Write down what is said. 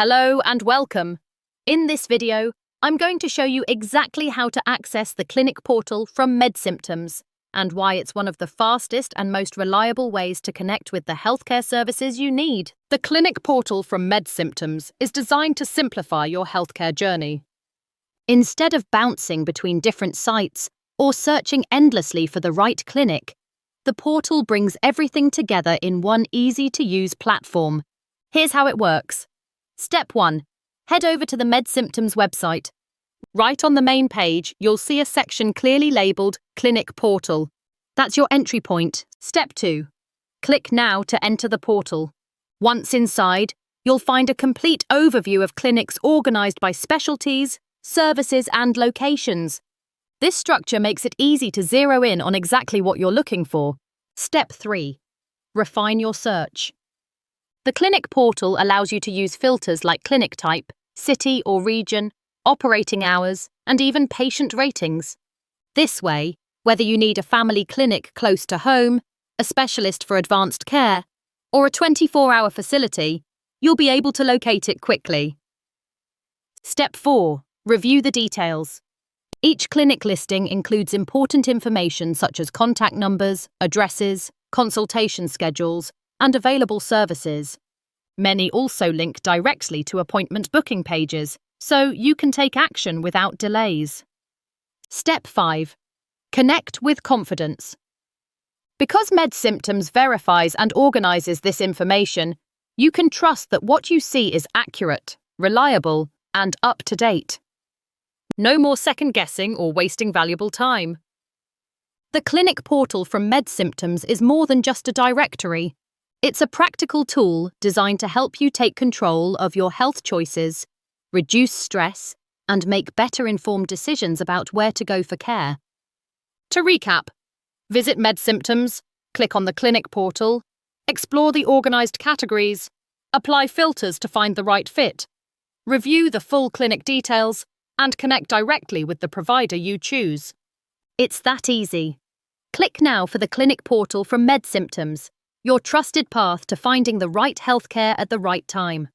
Hello and welcome. In this video, I'm going to show you exactly how to access the clinic portal from MedSymptoms and why it's one of the fastest and most reliable ways to connect with the healthcare services you need. The clinic portal from MedSymptoms is designed to simplify your healthcare journey. Instead of bouncing between different sites or searching endlessly for the right clinic, the portal brings everything together in one easy-to-use platform. Here's how it works. Step 1. Head over to the MedSymptoms website. Right on the main page, you'll see a section clearly labelled Clinic Portal. That's your entry point. Step 2. Click now to enter the portal. Once inside, you'll find a complete overview of clinics organised by specialties, services and locations. This structure makes it easy to zero in on exactly what you're looking for. Step 3. Refine your search. The clinic portal allows you to use filters like clinic type, city or region, operating hours, and even patient ratings. This way, whether you need a family clinic close to home, a specialist for advanced care, or a 24-hour facility, you'll be able to locate it quickly. Step 4. Review the details. Each clinic listing includes important information such as contact numbers, addresses, consultation schedules, and available services. Many also link directly to appointment booking pages, so you can take action without delays. Step 5. Connect with confidence. Because MedSymptoms verifies and organises this information, you can trust that what you see is accurate, reliable, and up to date. No more second-guessing or wasting valuable time. The clinic portal from MedSymptoms is more than just a directory. It's a practical tool designed to help you take control of your health choices, reduce stress, and make better informed decisions about where to go for care. To recap, visit MedSymptoms, click on the clinic portal, explore the organised categories, apply filters to find the right fit, review the full clinic details, and connect directly with the provider you choose. It's that easy. Click now for the clinic portal from MedSymptoms, your trusted path to finding the right healthcare at the right time.